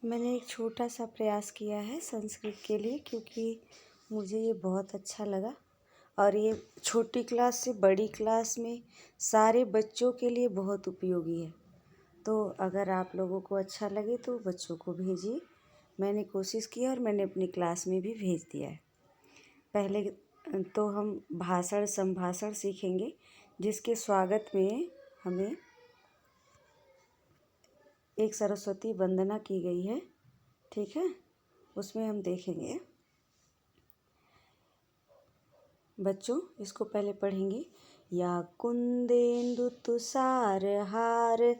मैंने एक छोटा सा प्रयास किया है संस्कृत के लिए, क्योंकि मुझे ये बहुत अच्छा लगा और ये छोटी क्लास से बड़ी क्लास में सारे बच्चों के लिए बहुत उपयोगी है। तो अगर आप लोगों को अच्छा लगे तो बच्चों को भेजिए। मैंने कोशिश की और मैंने अपनी क्लास में भी भेज दिया है। पहले तो हम भाषण संभाषण सीखेंगे, जिसके स्वागत में हमें एक सरस्वती वंदना की गई है। ठीक है, उसमें हम देखेंगे। बच्चों, इसको पहले पढ़ेंगे। या कुंदेन्दु तुषार हार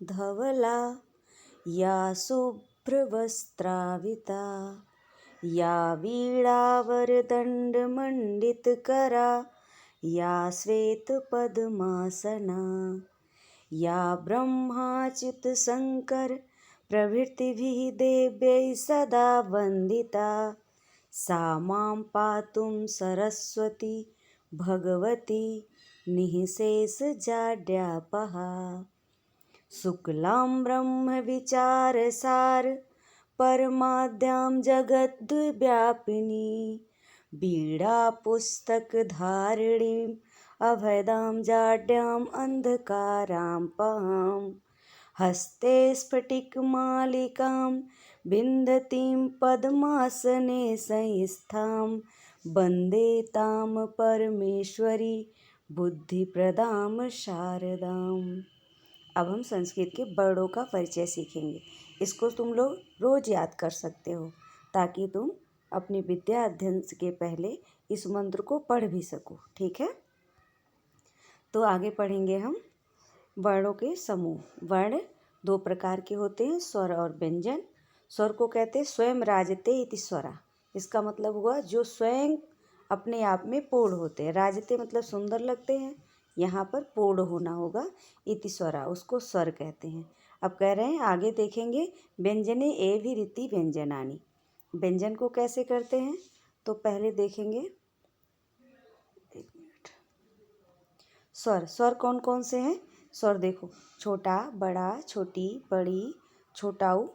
धवला, या शुभ्रवस्त्राविता, या वीणावरदण्ड मंडितकरा, या श्वेतपद्मासना, या ब्रह्माच्युत शंकर प्रभृतिभिः देव्यैः सदा वन्दिता, सा मां पातुं सरस्वती भगवती निःशेषजाड्यापहा। शुक्लां ब्रह्मविचारसार परमाद्यां जगद्व्यापिनी, वीणापुस्तकधारिणीम् अभयदां जाड्याम् अन्धकारापहाम्। हस्ते स्फटिकमालिकां विन्दतीं पद्मासने संस्थां, वन्दे तां परमेश्वरी बुद्धिप्रदां शारदाम्। अब हम संस्कृत के वर्णों का परिचय सीखेंगे। इसको तुम लोग रोज याद कर सकते हो, ताकि तुम अपनी विद्या अध्ययन के पहले इस मंत्र को पढ़ भी सको। ठीक है, तो आगे पढ़ेंगे हम वर्णों के समूह। वर्ण दो प्रकार के होते हैं, स्वर और व्यंजन। स्वर को कहते हैं स्वयं राजते इति स्वरा। इसका मतलब हुआ जो स्वयं अपने आप में पूर्ण होते हैं। राजते मतलब सुंदर लगते हैं, यहाँ पर पूर्ण होना होगा। इति स्वरा, उसको स्वर कहते हैं। अब कह रहे हैं, आगे देखेंगे व्यंजने एवि रीति व्यंजनानि। व्यंजन को कैसे करते हैं तो पहले देखेंगे। एक मिनट। स्वर, स्वर कौन कौन से हैं? स्वर देखो, छोटा, बड़ा, छोटी, बड़ी, छोटाऊ,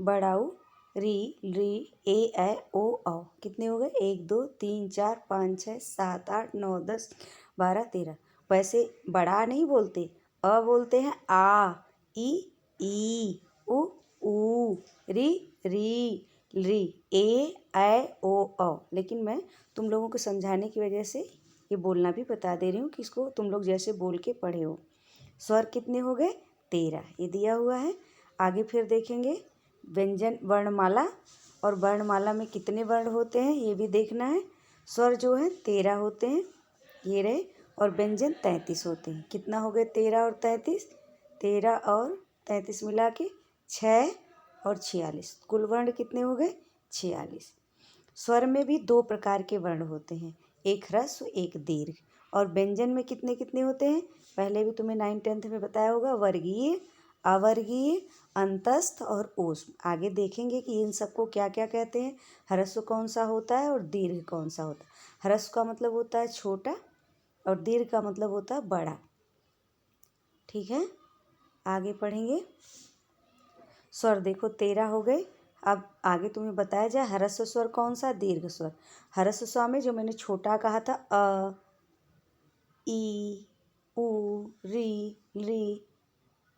बड़ाऊ, री, री, ए, ऐ, ओ, औ। कितने हो गए? 1 2 3 4 5 6 7 8 9 10 12 13। वैसे बड़ा नहीं बोलते, अ बोलते हैं। आ, ई, उ, री, री, ए, ऐ, ओ, औ। लेकिन मैं तुम लोगों को समझाने की वजह से ये बोलना भी बता दे रही हूँ कि इसको तुम लोग जैसे बोल के पढ़े हो। स्वर कितने हो गए? 13, ये दिया हुआ है। आगे फिर देखेंगे व्यंजन वर्णमाला, और वर्णमाला में कितने वर्ण होते हैं ये भी देखना है। स्वर जो है 13 होते हैं, ये रहे, और व्यंजन 33 होते हैं। कितना हो गए? 13 और 33, 13 और 33 मिला के 6 और 46। कुल वर्ण कितने हो गए? 46। स्वर में भी 2 प्रकार के वर्ण होते हैं, एक ह्रस्व एक दीर्घ। और व्यंजन में कितने कितने होते हैं? पहले भी तुम्हें 9th 10th में बताया होगा। वर्गीय, अवर्गीय, अंतस्थ और ऊष्म। आगे देखेंगे कि इन सबको क्या क्या कहते हैं। ह्रस्व कौन सा होता है और दीर्घ कौन सा होता है। ह्रस्व का मतलब होता है छोटा और दीर्घ का मतलब होता है बड़ा। ठीक है, आगे पढ़ेंगे। स्वर देखो 13 हो गए। अब आगे तुम्हें बताया जाए ह्रस्व स्वर कौन सा, दीर्घ स्वर। ह्रस्व स्वर में जो मैंने छोटा कहा था, अ, ई, उ, री,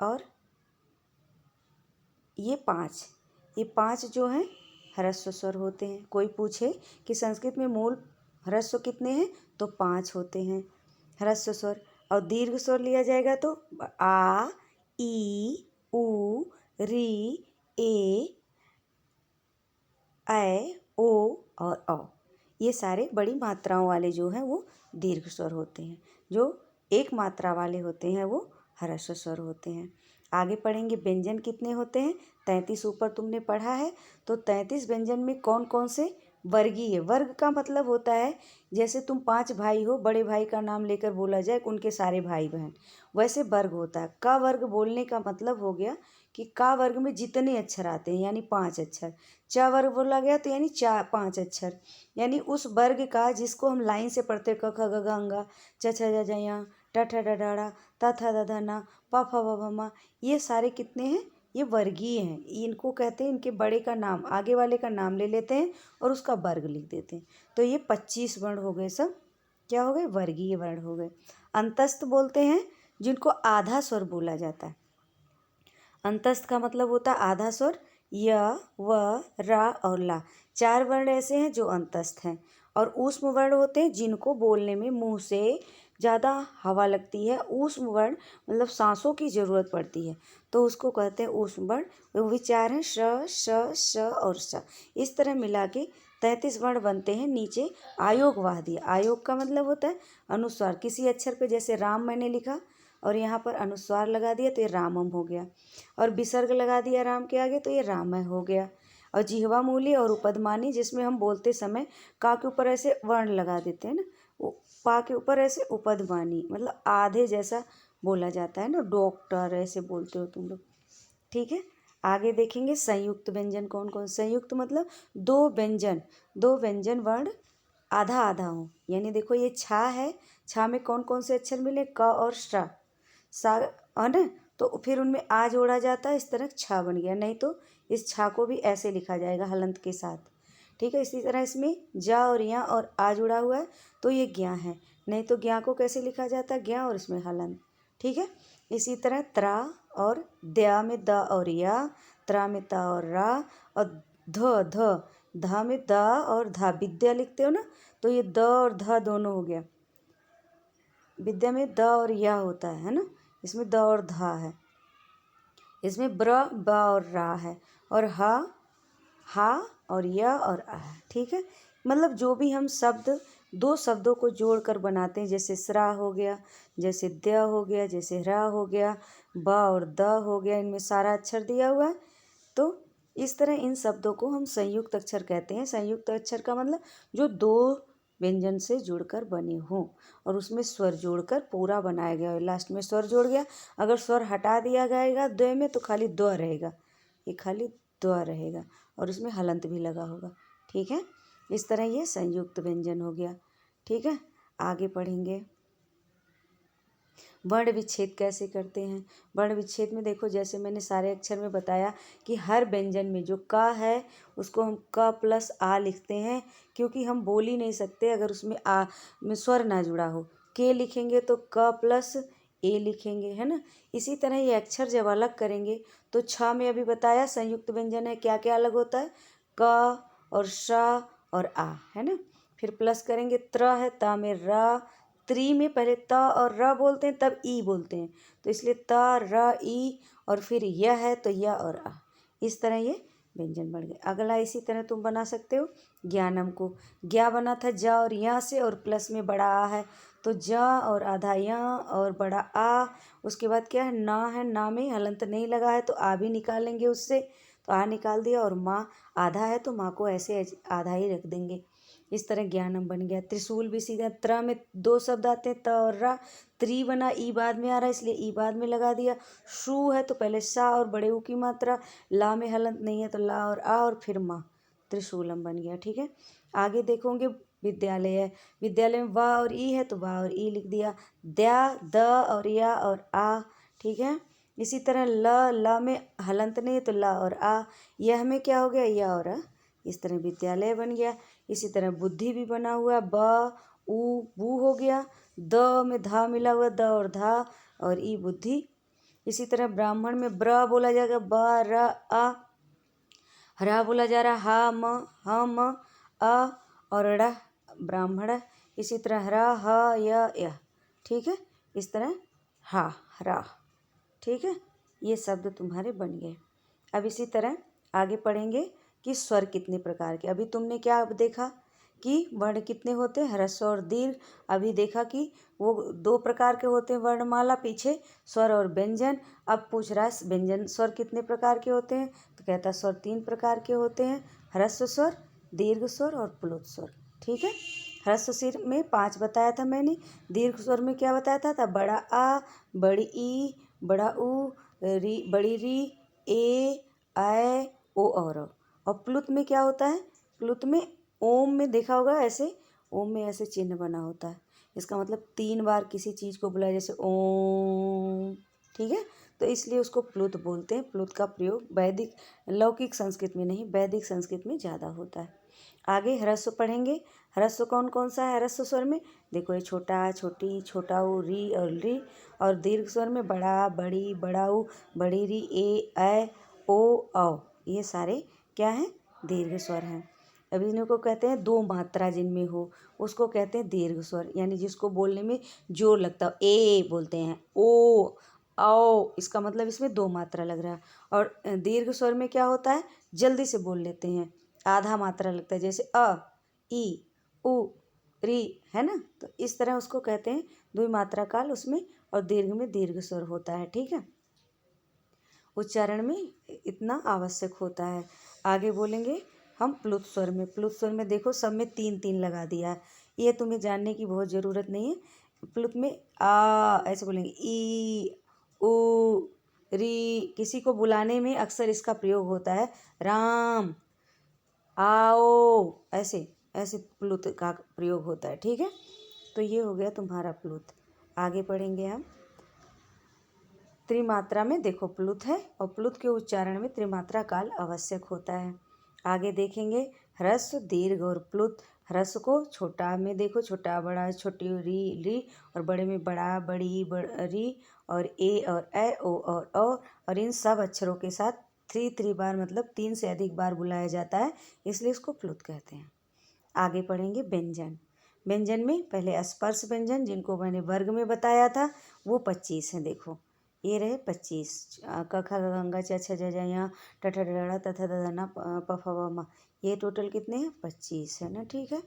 और ये 5 जो हैं ह्रस्व स्वर होते हैं। कोई पूछे कि संस्कृत में मूल ह्रस्व कितने हैं तो 5 होते हैं ह्रस्व स्वर। और दीर्घ स्वर लिया जाएगा तो आ, ई, उ, री, ए, ऐ, ओ और औ। ये सारे बड़ी मात्राओं वाले जो हैं वो दीर्घ स्वर होते हैं। जो एक मात्रा वाले होते हैं वो ह्रस्व स्वर होते हैं। आगे पढ़ेंगे व्यंजन कितने होते हैं। 33 ऊपर तुमने पढ़ा है। तो 33 व्यंजन में कौन कौन से वर्गीय। वर्ग का मतलब होता है जैसे तुम 5 भाई हो, बड़े भाई का नाम लेकर बोला जाए उनके सारे भाई बहन, वैसे वर्ग होता है। का वर्ग बोलने का मतलब हो गया कि का वर्ग में जितने अक्षर आते हैं यानी 5 अक्षर। च वर्ग बोला गया तो यानी 5 अक्षर, यानी उस वर्ग का जिसको हम लाइन से पढ़ते क ख ग घ अंगा, च छ ज झ ञ, ट ठ ड ढ ढ, त थ द ध न, प फ ब भ म। ये सारे कितने हैं? ये वर्गीय हैं, इनको कहते हैं, इनके बड़े का नाम आगे वाले का नाम ले लेते हैं और उसका वर्ग लिख देते हैं। तो ये 25 वर्ण हो गए, सब क्या हो गए, वर्गीय वर्ण हो गए। अंतस्थ बोलते हैं जिनको आधा स्वर बोला जाता है। अंतस्थ का मतलब होता है आधा स्वर, य व रा और ला, 4 वर्ण ऐसे हैं जो अंतस्थ हैं। और ऊष्म वर्ण होते हैं जिनको बोलने में मुंह से ज़्यादा हवा लगती है, ऊष्म वर्ण मतलब सांसों की ज़रूरत पड़ती है, तो उसको कहते हैं ऊष्म वर्ण। वो भी 4 हैं, श श श और श। इस तरह मिला के 33 वर्ण बनते हैं। नीचे आयोग वाह दिया, आयोग का मतलब होता है अनुस्वार। किसी अक्षर पे जैसे राम मैंने लिखा और यहाँ पर अनुस्वार लगा दिया तो ये रामम हो गया, और विसर्ग लगा दिया राम के आगे तो ये रामय हो गया। और जिह्वा मूली और उपदमानी, जिसमें हम बोलते समय का के ऊपर ऐसे वर्ण लगा देते हैं ना, पा के ऊपर ऐसे उपदमानी मतलब आधे जैसा बोला जाता है ना, डॉक्टर ऐसे बोलते हो तुम लोग, ठीक है। आगे देखेंगे संयुक्त व्यंजन कौन कौन। संयुक्त मतलब दो व्यंजन वर्ण आधा आधा हो, यानी देखो ये छा है, छा में कौन कौन से अक्षर मिले, क और सा है ना, तो फिर उनमें आ जोड़ा जाता है, इस तरह छा बन गया। नहीं तो इस छा को भी ऐसे लिखा जाएगा हलंत के साथ, ठीक है। इसी तरह इसमें जा और या और आ जुड़ा हुआ है तो ये ज्ञा है, नहीं तो ज्ञा को कैसे लिखा जाता है, ज्ञा और इसमें हलंत, ठीक है। इसी तरह त्रा और द्या में द और या, त्रा में ता और रा, और धा में दा और धा, विद्या लिखते हो ना, तो ये द और धा दोनों हो गया। विद्या में द और या होता है ना, इसमें द और धा है। इसमें ब्र ब और रा है, और हा और या और आ है, ठीक है। मतलब जो भी हम शब्द दो शब्दों को जोड़कर बनाते हैं, जैसे स्रा हो गया, जैसे द्य हो गया, जैसे रा हो गया, ब और द हो गया, इनमें सारा अक्षर दिया हुआ है, तो इस तरह इन शब्दों को हम संयुक्त अक्षर कहते हैं। संयुक्त अक्षर का मतलब जो दो व्यंजन से जुड़कर बने हों और उसमें स्वर जोड़कर पूरा बनाया गया हो, लास्ट में स्वर जोड़ गया। अगर स्वर हटा दिया जाएगा द्वय में तो खाली द्व रहेगा, ये खाली द्व रहेगा, और उसमें हलंत भी लगा होगा, ठीक है। इस तरह ये संयुक्त व्यंजन हो गया, ठीक है। आगे पढ़ेंगे वर्ण विच्छेद कैसे करते हैं। वर्ण विच्छेद में देखो, जैसे मैंने सारे अक्षर में बताया कि हर व्यंजन में जो क है उसको हम क प्लस आ लिखते हैं, क्योंकि हम बोल ही नहीं सकते अगर उसमें आ में स्वर ना जुड़ा हो। के लिखेंगे तो क प्लस ए लिखेंगे, है ना। इसी तरह ये अक्षर जब अलग करेंगे तो छ में अभी बताया संयुक्त व्यंजन है, क्या क्या अलग होता है, क और श और आ, है ना। फिर प्लस करेंगे त्र है, ता में र, त्रि में पहले त और र बोलते हैं तब ई बोलते हैं, तो इसलिए त र ई, और फिर य है तो य और आ। इस तरह ये व्यंजन बन गए। अगला इसी तरह तुम बना सकते हो ज्ञानम को। ज्ञा बना था ज और या से, और प्लस में बड़ा आ है तो ज और आधा या और बड़ा आ। उसके बाद क्या है, ना है, ना में हलंत नहीं लगा है तो आ भी निकालेंगे उससे, तो आ निकाल दिया, और माँ आधा है तो माँ को ऐसे आधा ही रख देंगे। इस तरह ज्ञानम बन गया। त्रिशूल भी सीधा, त्र में दो शब्द आते हैं, त और रा, त्रि बना, ई बाद में आ रहा है इसलिए ई बाद में लगा दिया। शू है तो पहले सा और बड़े ऊ की मात्रा, ला में हलंत नहीं है तो ला और आ, और फिर माँ, त्रिशूलम बन गया, ठीक है। आगे देखोगे विद्यालय है, विद्यालय में वाह और ई है तो वाह और ई लिख दिया। द्या, द और या और आ, ठीक है। इसी तरह ल में हलंत नहीं है तो ला और आ, यह में क्या हो गया, या और आ। इस तरह विद्यालय बन गया। इसी तरह बुद्धि भी बना हुआ, ब ऊ बू हो गया, द में धा मिला हुआ, द और धा, और ई बुद्धि। इसी तरह ब्राह्मण में ब्र बोला जाएगा, ब र आ, हरा बोला जा रहा, हा म ह म अ और ड़, ब्राह्मण। इसी तरह हरा ह य, ठीक है। इस तरह हा हरा, ठीक है। ये शब्द तुम्हारे बन गए। अब इसी तरह आगे पढ़ेंगे कि स्वर कितने प्रकार के। अभी तुमने क्या देखा कि वर्ण कितने होते हैं, ह्रस्व और दीर्घ। अभी देखा कि वो दो प्रकार के होते हैं वर्णमाला, पीछे स्वर और व्यंजन। अब पूछ रहा है व्यंजन स्वर कितने प्रकार के होते हैं, तो कहता है स्वर 3 प्रकार के होते हैं, ह्रस्व स्वर, दीर्घ स्वर और प्लुत स्वर, ठीक है। ह्रस्व स्वर में 5 बताया था मैंने, दीर्घ स्वर में क्या बताया था बड़ा आ, बड़ी ई, बड़ा ऊ, री, बड़ी री, ए, ऐ, ओ और औ। और प्लुत में क्या होता है, प्लुत में ओम में देखा होगा ऐसे, ओम में ऐसे चिन्ह बना होता है, इसका मतलब 3 बार किसी चीज़ को बुलाया, जैसे ओम, ठीक है। तो इसलिए उसको प्लुत बोलते हैं। प्लुत का प्रयोग वैदिक लौकिक संस्कृत में नहीं, वैदिक संस्कृत में ज़्यादा होता है। आगे ह्रस्व पढ़ेंगे। ह्रस्व कौन कौन सा है ह्रस्व स्वर में? देखो, ये छोटा, छोटी, छोटा ऊ, री और री। और दीर्घ स्वर में बड़ा, बड़ी, बड़ा ऊ, बड़ी री, ए ओ औ। ये सारे क्या हैं? दीर्घ स्वर हैं। अभी इनको कहते हैं दो मात्रा जिनमें हो, उसको कहते हैं दीर्घ स्वर, यानी जिसको बोलने में जोर लगता हो। ए बोलते हैं, ओ, औ, इसका मतलब इसमें दो मात्रा लग रहा है। और दीर्घ स्वर में क्या होता है? जल्दी से बोल लेते हैं, आधा मात्रा लगता है, जैसे अ, ई, उ, री, है ना। तो इस तरह उसको कहते हैं द्विमात्रा काल उसमें, और दीर्घ में दीर्घ स्वर होता है। ठीक है, उच्चारण में इतना आवश्यक होता है। आगे बोलेंगे हम प्लुत स्वर में। प्लुत स्वर में देखो, सब में 3 3 लगा दिया है, ये तुम्हें जानने की बहुत ज़रूरत नहीं है। प्लुत में आ ऐसे बोलेंगे, ई, उ, री। किसी को बुलाने में अक्सर इसका प्रयोग होता है, राम, आओ, ऐसे ऐसे प्लुत का प्रयोग होता है। ठीक है, तो ये हो गया तुम्हारा प्लुत। आगे पढ़ेंगे हम त्रिमात्रा में। देखो, प्लुत है और प्लुत के उच्चारण में त्रिमात्रा काल आवश्यक होता है। आगे देखेंगे ह्रस्व, दीर्घ और प्लुत। ह्रस्व को छोटा में देखो, छोटा, बड़ा, छोटी री री, और बड़े में बड़ा, बड़ी, री, और ए और ए, ओ और ओ। और इन सब अक्षरों के साथ 3 बार, मतलब 3 से अधिक बार बुलाया जाता है, इसलिए इसको प्लुत कहते हैं। आगे पढ़ेंगे व्यंजन। व्यंजन में पहले स्पर्श व्यंजन, जिनको मैंने वर्ग में बताया था, वो 25 हैं। देखो, ये रहे 25, क ख ग घ च छ ज ज य ट ठ ड ढ त थ द ध न प फ ब म। ये टोटल कितने हैं? 25 है ना। ठीक है,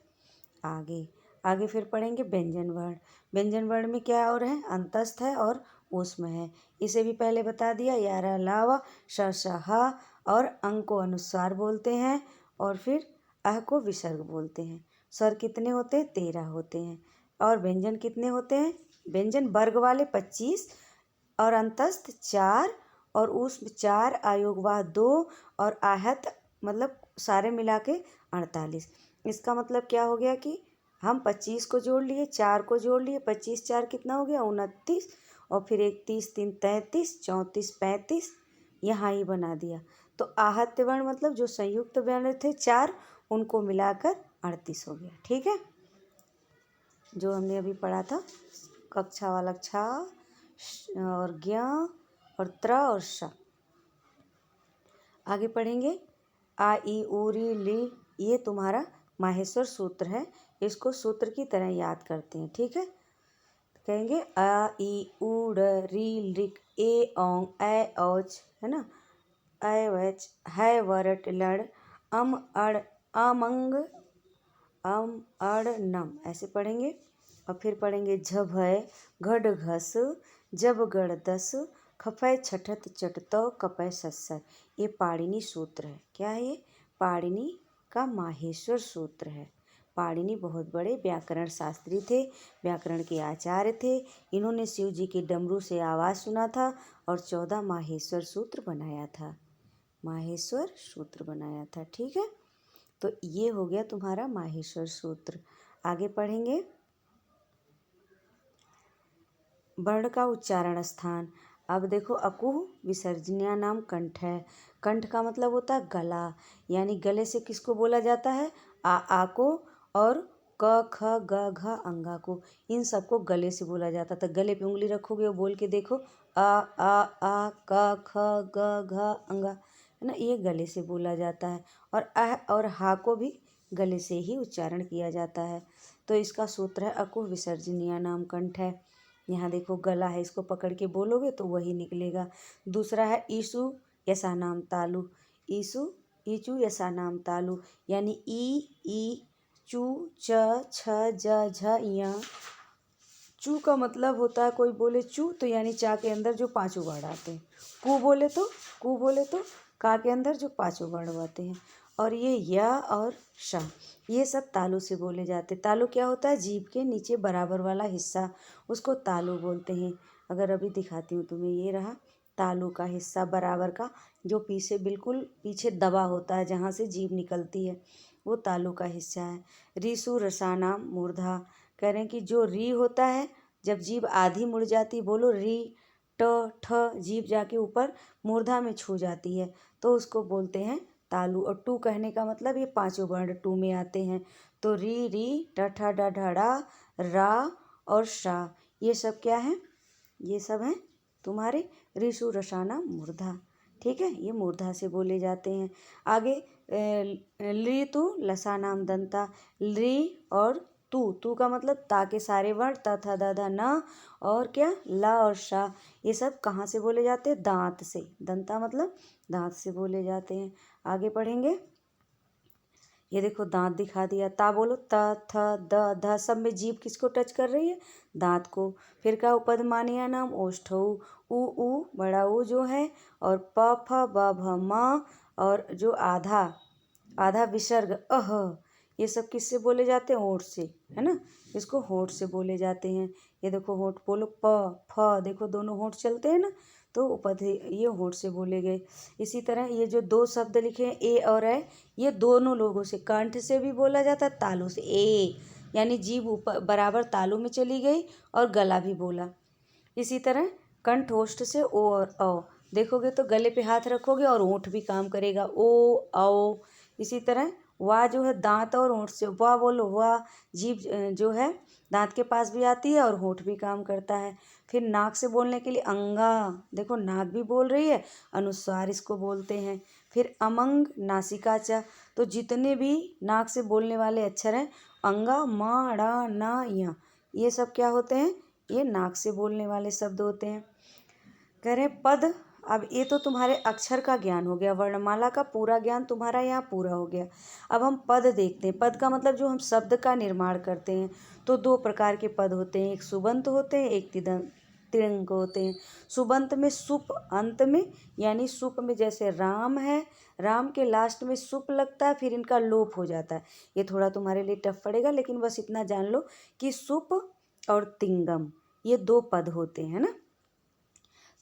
आगे आगे फिर पढ़ेंगे व्यंजन वर्ण। व्यंजन वर्ण में क्या और है? अंतस्थ है और ऊष्म है। इसे भी पहले बता दिया। यारा लावा, श श ह, और अंग को अनुस्वार बोलते हैं, और फिर अह को विसर्ग बोलते हैं। स्वर कितने होते हैं? 13 होते हैं। और व्यंजन कितने होते हैं? व्यंजन वर्ग वाले 25, और अंतस्थ 4, और ऊष्म 4, आयोगवाह 2, और आहत मतलब सारे मिला के 48। इसका मतलब क्या हो गया कि हम 25 को जोड़ लिए, 4 को जोड़ लिए, 25 4 कितना हो गया? 29, और फिर 1 30 3 33, 34 35, यहाँ ही बना दिया। तो आहत्य वर्ण मतलब जो संयुक्त वर्ण थे 4, उनको मिलाकर 38 हो गया। ठीक है, जो हमने अभी पढ़ा था, कक्षा वाला छा और ज्ञ और त्र और श। आगे पढ़ेंगे आ ई उ री ली। ये तुम्हारा माहेश्वर सूत्र है, इसको सूत्र की तरह याद करते हैं। ठीक है, कहेंगे आ ई उ ड री लिक ए औंग ऐ औच, है ना, ऐ वच है वरट लड़ अम अड़ अमंग अम अड़ नम, ऐसे पढ़ेंगे। और फिर पढ़ेंगे झभय घड घस जब गढ़ दस खपय छठत चटतौ कपय सस्सर। ये पाणिनि सूत्र है। क्या है ये? पाणिनि का माहेश्वर सूत्र है। पाणिनि बहुत बड़े व्याकरण शास्त्री थे, व्याकरण के आचार्य थे। इन्होंने शिव जी के डमरू से आवाज़ सुना था और 14 माहेश्वर सूत्र बनाया था। माहेश्वर सूत्र बनाया था। ठीक है, तो ये हो गया तुम्हारा माहेश्वर सूत्र। आगे पढ़ेंगे वर्ण का उच्चारण स्थान। अब देखो, अकुह विसर्जनीय नाम कंठ है। कंठ का मतलब होता है गला, यानी गले से किसको बोला जाता है? आ को, और क ख ग घ अंगा को, इन सबको गले से बोला जाता था। गले पे उंगली रखोगे और बोल के देखो, आ क ख ग घ अंगा, है ना, ये गले से बोला जाता है। और अह और हा को भी गले से ही उच्चारण किया जाता है। तो इसका सूत्र है अकुह विसर्जनीय नाम कंठ है। यहाँ देखो, गला है, इसको पकड़ के बोलोगे तो वही निकलेगा। दूसरा है ईसु यसा नाम तालु। ईसु ईचु यसा नाम तालु, यानी ई चू च छ ज झ य। चू का मतलब होता है, कोई बोले चू तो यानी चा के अंदर जो 5 वर्ण आते हैं। कू बोले तो का के अंदर जो 5 वर्ण आते हैं। और ये या और शा, ये सब तालु से बोले जाते। तालु क्या होता है? जीभ के नीचे बराबर वाला हिस्सा, उसको तालु बोलते हैं। अगर अभी दिखाती हूँ तुम्हें, ये रहा तालु का हिस्सा बराबर का, जो पीछे बिल्कुल पीछे दबा होता है, जहाँ से जीभ निकलती है, वो तालु का हिस्सा है। रीसु रसानाम मूर्धा, कह रहे हैं कि जो री होता है, जब जीभ आधी मुड़ जाती, बोलो री, ट ठ जीभ जाके ऊपर मूर्धा में छू जाती है, तो उसको बोलते हैं तालु। और टू कहने का मतलब ये पांचों वर्ण टू में आते हैं। तो री री ट ठ ड ढ ड़ा रा और शा, ये सब क्या है? ये सब हैं तुम्हारे ऋषु रसाना मूर्धा। ठीक है, ये मूर्धा से बोले जाते हैं। आगे ऋतु लसानाम दंता, ली और तू का मतलब ता के सारे वर्ण त थ द ध न और क्या ला और शा, ये सब कहाँ से बोले जाते हैं? दांत से। दंता मतलब दांत से बोले जाते हैं। आगे पढ़ेंगे। ये देखो दांत दिखा दिया। ता बोलो, त थ द ध, सब में जीभ किसको टच कर रही है? दांत को। फिर का उपदमानिया नाम ओष्ठौ, ऊ बड़ा ऊ जो है, और प फ ब भ म, और जो आधा विसर्ग अह, ये सब किससे बोले जाते हैं? होंठ से, है ना, इसको होंठ से बोले जाते हैं। ये देखो होंठ बोलो, प फ, देखो दोनों होंठ चलते हैं ना, तो ये होंठ से बोले गए। इसी तरह ये जो दो शब्द लिखे हैं ए और ए, ये दोनों लोगों से, कंठ से भी बोला जाता है, तालू से। ए यानी जीभ ऊपर बराबर तालू में चली गई और गला भी बोला। इसी तरह कंठ ओष्ठ से ओ और औ, देखोगे तो गले पे हाथ रखोगे और ओंठ भी काम करेगा, ओ औ। इसी तरह वाह जो है दांत और ओंठ से, वाह बोलो, वाह जीभ जो है दांत के पास भी आती है और होंठ भी काम करता है। फिर नाक से बोलने के लिए अंगा, देखो नाक भी बोल रही है, अनुस्वार इसको बोलते हैं। फिर अमंग नासिका च, तो जितने भी नाक से बोलने वाले अक्षर हैं, अंगा म ड़ न य, ये सब क्या होते हैं? ये नाक से बोलने वाले शब्द होते हैं। कह रहे हैं पद, अब ये तो तुम्हारे अक्षर का ज्ञान हो गया, वर्णमाला का पूरा ज्ञान तुम्हारा यहाँ पूरा हो गया। अब हम पद देखते हैं। पद का मतलब जो हम शब्द का निर्माण करते हैं। तो दो प्रकार के पद होते हैं, एक सुबंत होते हैं, एक तिङंत होते हैं। सुबंत में सुप अंत में, यानी सुप में जैसे राम है, राम के लास्ट में सुप लगता है, फिर इनका लोप हो जाता है। ये थोड़ा तुम्हारे लिए टफ पड़ेगा, लेकिन बस इतना जान लो कि सुप और तिंगम ये दो पद होते हैं ना।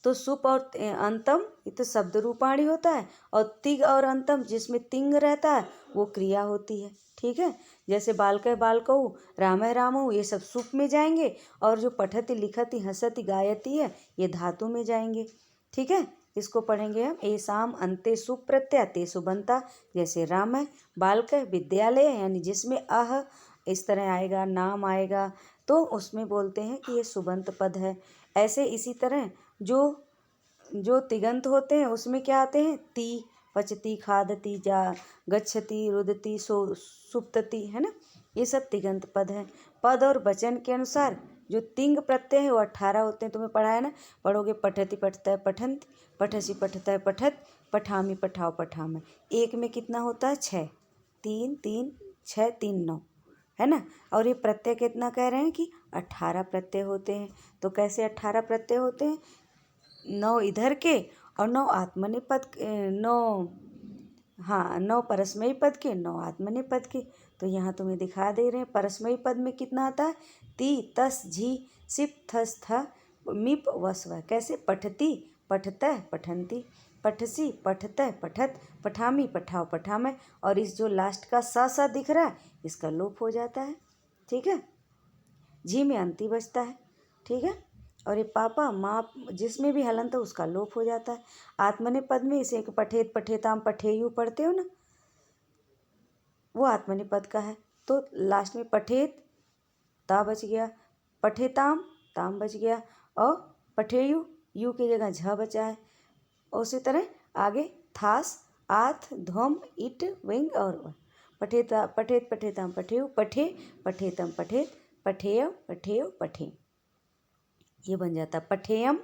तो सुप और अंतम ये तो शब्द रूपाणी होता है, और तिग और अंतम जिसमें तिंग रहता है वो क्रिया होती है। ठीक है, जैसे बालकय बालकऊ, रामय रामऊ, ये सब सुप में जाएंगे, और जो पठति लिखति हंसति गायति है ये धातु में जाएंगे। ठीक है, इसको पढ़ेंगे हम। एसाम अंते सुप प्रत्यय ते सुबंता, जैसे रामय, बालकय विद्यालय यानी जिसमें अह इस तरह आएगा, नाम आएगा, तो उसमें बोलते हैं कि ये सुबंत पद है। ऐसे इसी तरह जो तिगंत होते हैं उसमें क्या आते हैं? ती, पचती, खादती, जा गच्छति, रुदती, सुप्तति, है ना, ये सब तिगंत पद हैं। पद और वचन के अनुसार जो तिंग प्रत्यय है वो 18 होते हैं। तुम्हें पढ़ा है ना, पढ़ोगे। पठति पठता है पठंत, पठसी पठता है पठत, पठामी पठाओ पठाम। एक में कितना होता है? 6, 3 3 6 3 9, है ना। और ये प्रत्यय कितना कह रहे हैं कि 18 प्रत्यय होते हैं। तो कैसे 18 प्रत्यय होते हैं? 9 इधर के और 9 आत्मनेपद, 9 परस्मयी पद के, 9 आत्मनेपद के। तो यहाँ तुम्हें दिखा दे रहे हैं। परस्मयी पद में कितना आता है? ती, तस, झी, सिप, थस, थ, मिप, वस्व। कैसे? पठती पठतः पठंती, पठसी पठतः पठत, पठामी पठाओ पठामय। और इस जो लास्ट का सा दिख रहा है इसका लोप हो जाता है। ठीक है, झी में अंति बचता है। ठीक है, और ये पापा माँ जिसमें भी हलंत है उसका लोप हो जाता है। आत्मने पद में इसे एक पठेत पठेताम पठेयु पढ़ते हो ना, वो आत्मने पद का है। तो लास्ट में पठेत ता बच गया, पठेताम ताम बच गया, और पठेयु यू की जगह झ बचा है। उसी तरह आगे थास, आथ, ध्वम, इट, विंग और पठेता पठेत पठेताम पठेयु, पठे पठेतम पठेत, पठेय पठेय पठे, ये बन जाता है पठेयम।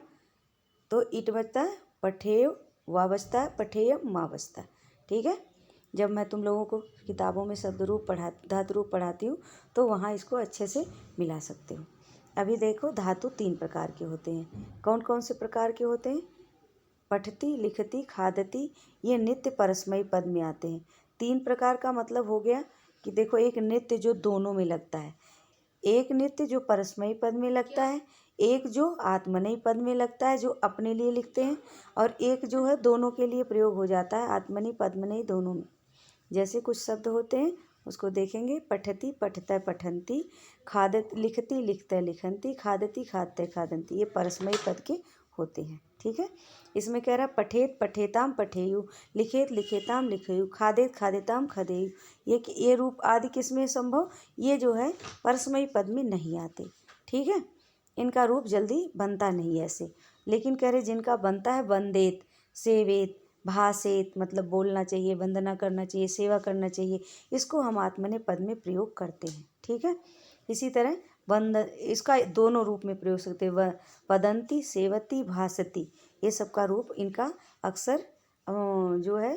तो इट बचता है, पठेय वा बचता है, पठेयम माँ बचता है। ठीक है, जब मैं तुम लोगों को किताबों में शब्द रूप धातु रूप पढ़ाती हूँ तो वहाँ इसको अच्छे से मिला सकते हो। अभी देखो, धातु 3 प्रकार के होते हैं। कौन कौन से प्रकार के होते हैं? पठती, लिखती, खादती, ये नित्य परस्मयी पद में आते हैं। 3 प्रकार का मतलब हो गया कि देखो, एक नित्य जो दोनों में लगता है, एक नित्य जो परस्मयी पद में लगता है, एक जो आत्मनेयी पद में लगता है जो अपने लिए लिखते हैं, और एक जो है दोनों के लिए प्रयोग हो जाता है, आत्मनेयी पद्मनेयी दोनों में। जैसे कुछ शब्द होते हैं उसको देखेंगे। पठती पठतः पठंती, खादत लिखती लिखतः लिखंती, खादती खादतः खादंती, ये परस्मयी पद के होते हैं। ठीक है, इसमें कह रहा पठेत पठेताम पठेयु, लिखेत लिखेताम लिखेयु, खादेत खादेताम खदेयु। ये रूप आदि किसमें संभव, ये जो है परस्मयी पद में नहीं आते। ठीक है, इनका रूप जल्दी बनता नहीं ऐसे। लेकिन कह रहे जिनका बनता है वंदेत, सेवेत, भासेत, मतलब बोलना चाहिए, वंदना करना चाहिए, सेवा करना चाहिए, इसको हम आत्मने पद में प्रयोग करते हैं। ठीक है, इसी तरह इसका दोनों रूप में प्रयोग सकते हैं, वदंती, सेवती, भासती, ये सब का रूप इनका अक्सर जो है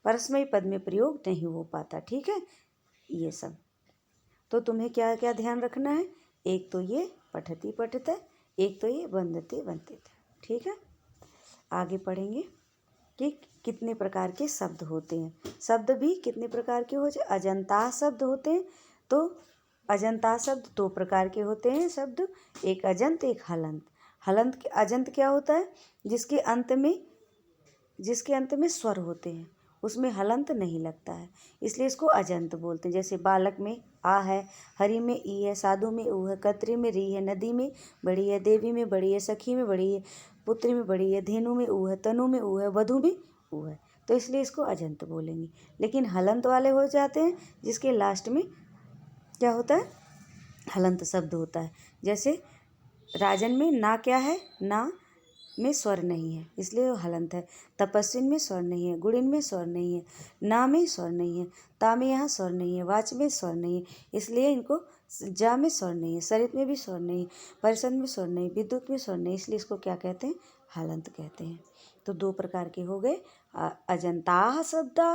परस्मयी पद में प्रयोग नहीं हो पाता। ठीक है, ये सब तो तुम्हें क्या क्या ध्यान रखना है, एक तो ये पठती पठते, एक तो ये वंदते वंदित। ठीक है, आगे पढ़ेंगे कि कितने प्रकार के शब्द होते हैं। शब्द भी कितने प्रकार के हो जाए, अजंता शब्द होते हैं। तो अजंता शब्द दो प्रकार के होते हैं शब्द, एक अजंत एक हलंत। हलंत अजंत क्या होता है, जिसके अंत में स्वर होते हैं, उसमें हलंत नहीं लगता है, इसलिए इसको अजंत बोलते हैं। जैसे बालक में आ है, हरि में ई है, साधु में ऊ है, कतरी में री है, नदी में बड़ी है, देवी में बड़ी है, सखी में बड़ी है, पुत्री में बड़ी है, धेनु में ऊ है, तनु में ऊ है, वधु में ऊ है, तो इसलिए इसको अजंत बोलेंगे। लेकिन हलंत वाले हो जाते हैं जिसके लास्ट में क्या होता है, हलंत शब्द होता है। जैसे राजन में ना क्या है, ना में स्वर नहीं है, इसलिए वो हलंत है। तपस्विन में स्वर नहीं है, गुणिन में स्वर नहीं है, ना में स्वर नहीं है, ता में यहाँ स्वर नहीं है, वाच में स्वर नहीं है, इसलिए इनको जा में स्वर नहीं है, सरित में भी स्वर नहीं है, परिषद में स्वर नहीं, विद्युत में स्वर नहीं, इसलिए इसको क्या कहते हैं, हलंत कहते हैं। तो दो प्रकार के हो गए, अजंता शब्दा,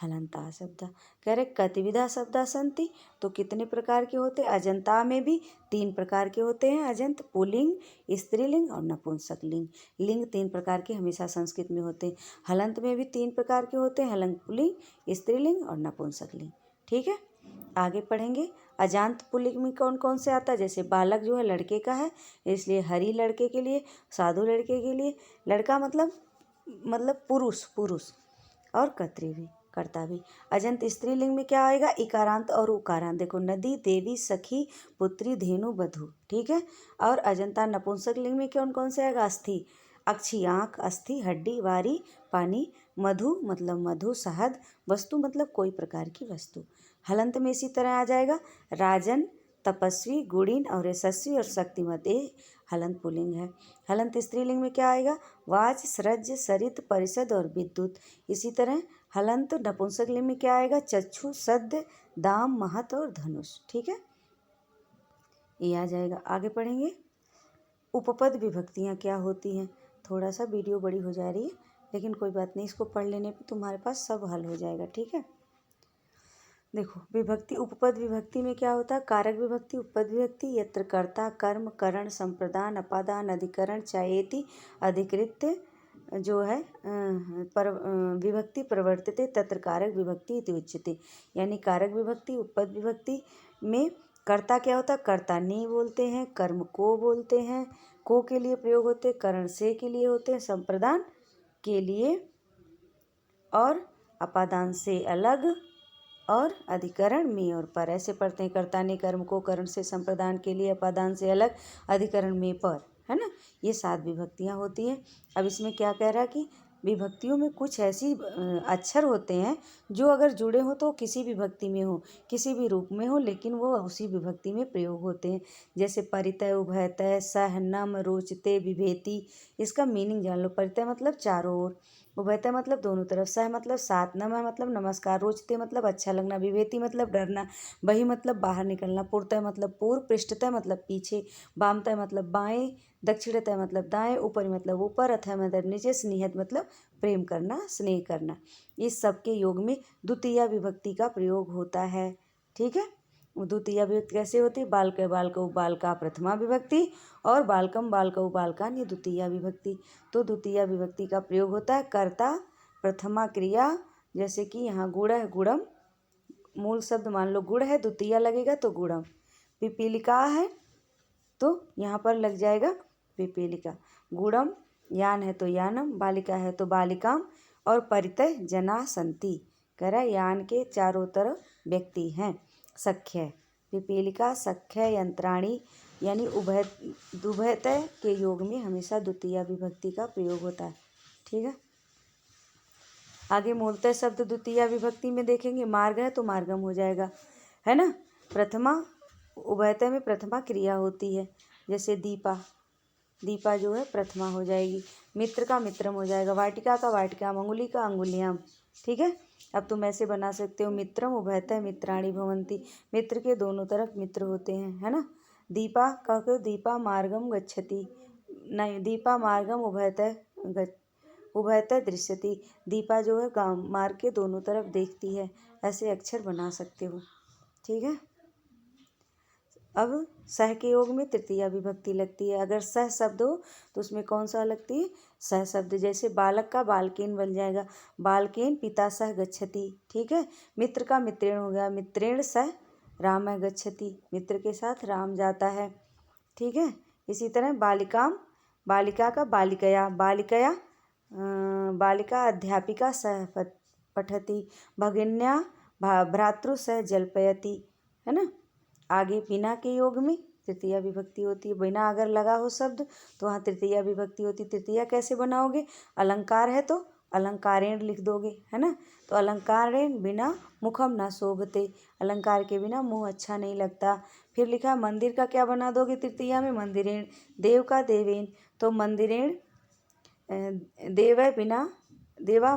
हलंता शब्दा। कह रहे कतिविधा शब्दा संति, तो कितने प्रकार के होते हैं, अजंता में भी 3 प्रकार के होते हैं अजंत, पुल्लिंग, स्त्रीलिंग और नपुंसक लिंग। लिंग 3 प्रकार के हमेशा संस्कृत में होते हैं। हलंत में भी 3 प्रकार के होते हैं, हलंत पुल्लिंग, स्त्रीलिंग और नपुंसक लिंग। ठीक है, आगे पढ़ेंगे। अजांत पुल्लिंग में कौन कौन से आता है, जैसे बालक जो है लड़के का है, इसलिए हरि लड़के के लिए, साधु लड़के के लिए, लड़का मतलब पुरुष, और कत्री भी, कर्ता भी। अजंत स्त्रीलिंग में क्या आएगा, इकारांत और उकारांत। देखो नदी, देवी, सखी, पुत्री, धेनु, वधु। ठीक है, और अजंता नपुंसक लिंग में कौन कौन से आएगा, अस्थि, अक्षी आँख, अस्थि हड्डी, वारी पानी, मधु मतलब मधु शहद, वस्तु मतलब कोई प्रकार की वस्तु। हलंत में इसी तरह आ जाएगा, राजन, तपस्वी, गुणिन और यशस्वी और शक्तिमत, ये हलंत पुल्लिंग है। हलंत स्त्रीलिंग में क्या आएगा, वाच, सृज, सरित, परिषद और विद्युत। इसी तरह हलंत नपुंसक लिंग में क्या आएगा, चक्षु, सद्य, दाम, महत और धनुष। ठीक है, ये आ जाएगा। आगे पढ़ेंगे उपपद विभक्तियाँ क्या होती हैं। थोड़ा सा वीडियो बड़ी हो जा रही है, लेकिन कोई बात नहीं, इसको पढ़ लेने पे तुम्हारे पास सब हल हो जाएगा। ठीक है, देखो विभक्ति, उपपद विभक्ति में क्या होता है, कारक विभक्ति, उपपद विभक्ति, यत्र कर्ता, कर्म, करण, संप्रदान, अपादान, अधिकरण, चायेति, अधिकृत्य जो है विभक्ति प्रवर्तते तत्र कारक विभक्ति इति उच्यते। यानी कारक विभक्ति, उपपद विभक्ति में कर्ता क्या होता है, कर्ता ने बोलते हैं, कर्म को बोलते हैं, को के लिए प्रयोग होते हैं, करण से के लिए होते हैं, संप्रदान के लिए और अपादान से अलग, और अधिकरण में और पर, ऐसे पढ़ते हैं। कर्ता ने कर्म को, करण से, संप्रदान के लिए, अपादान से अलग, अधिकरण में पर, है ना, ये 7 विभक्तियाँ होती हैं। अब इसमें क्या कह रहा है कि विभक्तियों में कुछ ऐसी अक्षर होते हैं जो अगर जुड़े हों तो किसी विभक्ति में हो, किसी भी रूप में हो, लेकिन वो उसी विभक्ति में प्रयोग होते हैं। जैसे परितय, उभयतय, सह, नम, रोचते, विभेति। इसका मीनिंग जान लो। परितय मतलब चारों ओर, उभयतय मतलब दोनों तरफ, सह मतलब साथ, नम मतलब नमस्कार, रोचते मतलब अच्छा लगना, विभेति मतलब डरना, बहि मतलब बाहर निकलना, पुरतय मतलब पूर्व, पृष्ठतय मतलब पीछे, वामतय मतलब बाएं, दक्षिणतय मतलब दाएं, ऊपर मतलब ऊपर, अथय मतलब नीचे, स्नेहत मतलब प्रेम करना, स्नेह करना। इस सब के योग में द्वितीया विभक्ति का प्रयोग होता है। ठीक है, द्वितीया विभक्ति कैसे होती है, बालक बालकौ बालका प्रथमा विभक्ति और बालकम बालकौ बालकान ये द्वितीया विभक्ति। तो द्वितीया विभक्ति का प्रयोग होता है कर्ता, प्रथमा क्रिया, जैसे कि यहाँ गुड़ है, गुड़म, मूल शब्द मान लो गुड़ है, द्वितीया लगेगा तो गुड़म। पिपीलिका है तो यहाँ पर लग जाएगा पिपीलिका, गुड़म, यान है तो यानम, बालिका है तो बालिकाम, और परितय जना संति, कह रहा है यान के चारों तरफ व्यक्ति हैं। सख्य, पिपीलिका, सख्य, यंत्राणी, यानी उभयतय के योग में हमेशा द्वितीया विभक्ति का प्रयोग होता है। ठीक है, आगे मूलतः शब्द द्वितीया विभक्ति में देखेंगे। मार्ग है तो मार्गम हो जाएगा, है ना। प्रथमा, उभयतय में प्रथमा क्रिया होती है, जैसे दीपा, दीपा जो है प्रथमा हो जाएगी। मित्र का मित्रम हो जाएगा, वाटिका का वाटिकाम, अंगुली का अंगुलियाम। ठीक है, अब तुम ऐसे बना सकते हो, मित्रम उभयतः मित्राणि भवन्ति, मित्र के दोनों तरफ मित्र होते हैं, है ना। दीपा का दीपा मार्गम गच्छति, नहीं, दीपा मार्गम उभयतः दृश्यति, दीपा जो है गांव मार्ग के दोनों तरफ देखती है। ऐसे अक्षर बना सकते हो। ठीक है, अब सह के योग में तृतीया विभक्ति लगती है। अगर सह शब्द हो तो उसमें कौन सा लगती है, सह शब्द। जैसे बालक का बालकेन बन जाएगा, बालकेन पिता सह गच्छति। ठीक है, मित्र का मित्रेण हो गया, मित्रेण सह राम गच्छति, मित्र के साथ राम जाता है। ठीक है, इसी तरह बालिकाम, बालिका का बालिकया, बालिकया बालिका अध्यापिका सह पठति, भगिन्या भ्रातृ सह जल्पयति, है ना। आगे बिना के योग में तृतीया विभक्ति होती है। बिना अगर लगा हो शब्द तो वहाँ तृतीया विभक्ति होती है। तृतीया कैसे बनाओगे, अलंकार है तो अलंकारेण लिख दोगे, है ना। तो अलंकारेण बिना मुखम ना शोभते, अलंकार के बिना मुंह अच्छा नहीं लगता। फिर लिखा मंदिर का क्या बना दोगे तृतीया में, मंदिरेण। देव का देवेन, तो मंदिरेण, देव बिना देवा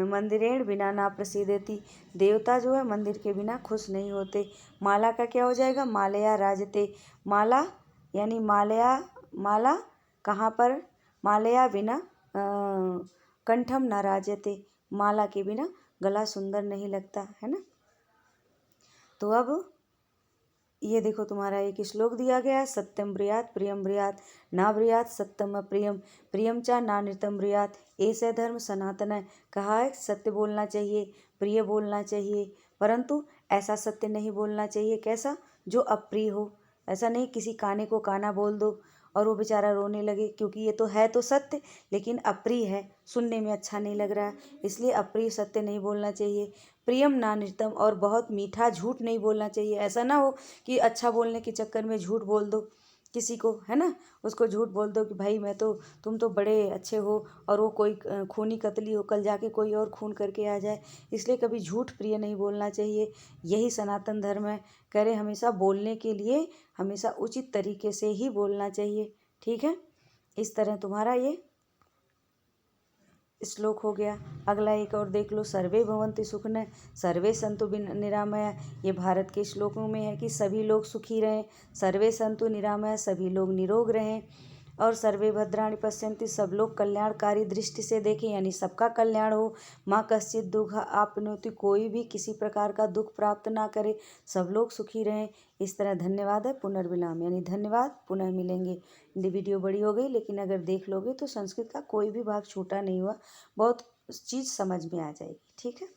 मंदिरेण बिना ना प्रसिद्धति, देवता जो है मंदिर के बिना खुश नहीं होते। माला का क्या हो जाएगा, मालया राजते, माला यानी मालया, माला कहाँ पर, मालया बिना कंठम न राजते, माला के बिना गला सुंदर नहीं लगता, है ना। तो अब ये देखो तुम्हारा एक श्लोक दिया गया है, सत्यम ब्रियात प्रियम ब्रियात ना ब्रियात सत्यम प्रियम, प्रियम चा ना नृतम ब्रियात, ऐसा धर्म सनातन है। कहा है सत्य बोलना चाहिए, प्रिय बोलना चाहिए, परंतु ऐसा सत्य नहीं बोलना चाहिए कैसा, जो अप्रिय हो। ऐसा नहीं किसी काने को काना बोल दो और वो बेचारा रोने लगे, क्योंकि ये तो है तो सत्य लेकिन अप्रिय है, सुनने में अच्छा नहीं लग रहा है, इसलिए अप्रिय सत्य नहीं बोलना चाहिए। प्रियम ना नृतम, और बहुत मीठा झूठ नहीं बोलना चाहिए। ऐसा ना हो कि अच्छा बोलने के चक्कर में झूठ बोल दो किसी को, है ना, उसको झूठ बोल दो कि भाई मैं तो, तुम तो बड़े अच्छे हो, और वो कोई खूनी कतली हो, कल जाके कोई और खून करके आ जाए। इसलिए कभी झूठ प्रिय नहीं बोलना चाहिए। यही सनातन धर्म है, कह रहे हमेशा बोलने के लिए हमेशा उचित तरीके से ही बोलना चाहिए। ठीक है, इस तरह तुम्हारा ये श्लोक हो गया। अगला एक और देख लो, सर्वे भवन्ति सुखिनः सर्वे सन्तु निरामया। ये भारत के श्लोकों में है कि सभी लोग सुखी रहें, सर्वे सन्तु निरामया, सभी लोग निरोग रहें, और सर्वे भद्राणि पश्यन्ति, सब लोग कल्याणकारी दृष्टि से देखें, यानी सबका कल्याण हो। माँ कश्चित् दुःख आपनोति, कोई भी किसी प्रकार का दुख प्राप्त ना करे, सब लोग सुखी रहें। इस तरह धन्यवाद है पुनर्विराम, यानी धन्यवाद, पुनः मिलेंगे। वीडियो बड़ी हो गई, लेकिन अगर देख लोगे तो संस्कृत का कोई भी भाग छोटा नहीं हुआ, बहुत चीज़ समझ में आ जाएगी। ठीक है।